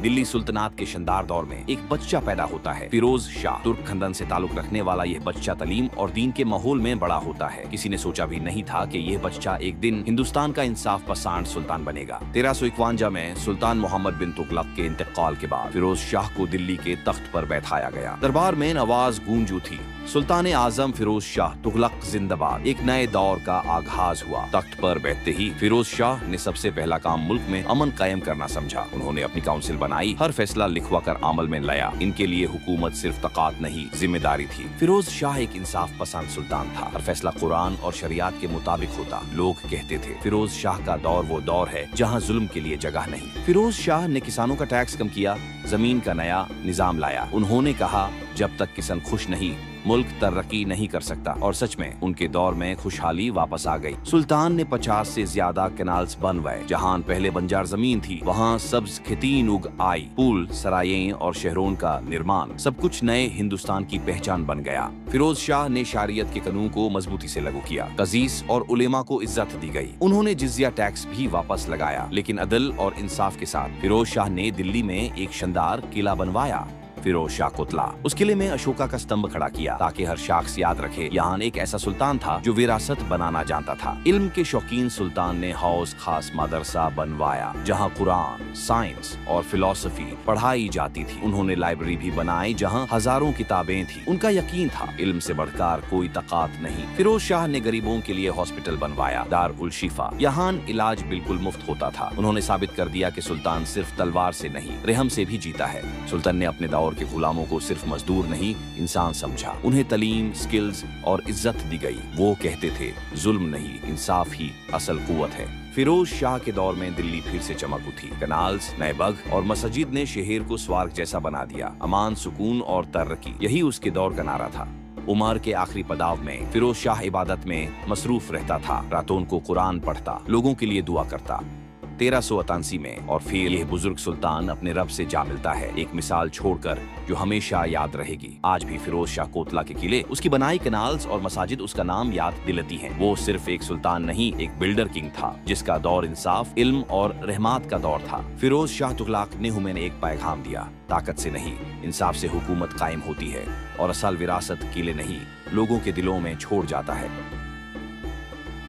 दिल्ली सुल्तनात के शानदार दौर में एक बच्चा पैदा होता है, फिरोज शाह। तुर्क खानदान से ताल्लुक रखने वाला यह बच्चा तालीम और दीन के माहौल में बड़ा होता है। किसी ने सोचा भी नहीं था कि यह बच्चा एक दिन हिंदुस्तान का इंसाफ पसंद सुल्तान बनेगा। 1351 में सुल्तान मोहम्मद बिन तुगलक के इंतकाल के बाद फिरोज शाह को दिल्ली के तख्त पर बैठाया गया। दरबार में नवाज गूंज उठी, सुल्तान आजम फिरोज शाह तुगलक जिंदाबाद। एक नए दौर का आगाज हुआ। तख्त पर बैठते ही फिरोज शाह ने सबसे पहला काम मुल्क में अमन कायम करना समझा। उन्होंने अपनी काउंसिल बनाई, हर फैसला लिखवा कर अमल में लाया। इनके लिए हुकूमत सिर्फ तकात नहीं, जिम्मेदारी थी। फिरोज शाह एक इंसाफ पसंद सुल्तान था। हर फैसला कुरान और शरियत के मुताबिक होता। लोग कहते थे फिरोज शाह का दौर वो दौर है जहाँ जुल्म के लिए जगह नहीं। फिरोज शाह ने किसानों का टैक्स कम किया, जमीन का नया निजाम लाया। उन्होंने कहा जब तक किसान खुश नहीं मुल्क तरक्की नहीं कर सकता, और सच में उनके दौर में खुशहाली वापस आ गई। सुल्तान ने 50 से ज्यादा कैनाल्स बनवाए। जहां पहले बंजार जमीन थी वहां सब्ज खेतीन उग आई। पुल, सरायें और शहरों का निर्माण, सब कुछ नए हिंदुस्तान की पहचान बन गया। फिरोज शाह ने शरीयत के कानून को मजबूती से लागू किया। कजीस और उलेमा को इज्जत दी गई। उन्होंने जिजिया टैक्स भी वापस लगाया, लेकिन अदल और इंसाफ के साथ। फिरोज शाह ने दिल्ली में एक शानदार किला बनवाया, फिरोज शाह कोतला। उस किले में अशोका का स्तंभ खड़ा किया ताकि हर शख्स याद रखे यहाँ एक ऐसा सुल्तान था जो विरासत बनाना जानता था। इल्म के शौकीन सुल्तान ने हाउस खास मदरसा बनवाया जहाँ कुरान, साइंस और फिलॉसफी पढ़ाई जाती थी। उन्होंने लाइब्रेरी भी बनाई जहाँ हजारों किताबें थी। उनका यकीन था इल्म से बढ़कर कोई तकात नहीं। फिरोज शाह ने गरीबों के लिए हॉस्पिटल बनवाया, दार उल शिफा। यहाँ इलाज बिल्कुल मुफ्त होता था। उन्होंने साबित कर दिया कि सुल्तान सिर्फ तलवार से नहीं, रहम से भी जीता है। सुल्तान ने अपने दौर के गुलामों को सिर्फ मजदूर नहीं, इंसान समझा। उन्हें तालीम, स्किल्स और इज्जत दी गई। वो कहते थे जुल्म नहीं, इंसाफ ही असल कुव्वत है। फिरोज शाह के दौर में दिल्ली फिर से चमक उठी। कनाल्स, नए बाग और मस्जिद ने शहर को स्वर्ग जैसा बना दिया। अमान, सुकून और तरक्की, यही उसके दौर का नारा था। उमर के आखिरी पड़ाव में फिरोज शाह इबादत में मसरूफ रहता था। रातों को कुरान पढ़ता, लोगों के लिए दुआ करता। 1388 में और फिर यह बुजुर्ग सुल्तान अपने रब से जा मिलता है, एक मिसाल छोड़कर जो हमेशा याद रहेगी। आज भी फिरोज शाह कोतला के किले, उसकी बनाई कैनाल्स और मसाजिद उसका नाम याद दिलाती हैं। वो सिर्फ एक सुल्तान नहीं, एक बिल्डर किंग था जिसका दौर इंसाफ, इल्म और रहमत का दौर था। फिरोज शाह तुगलक ने हमें एक पैगाम दिया, ताकत से नहीं इंसाफ से हुकूमत कायम होती है, और असल विरासत किले नहीं लोगों के दिलों में छोड़ जाता है।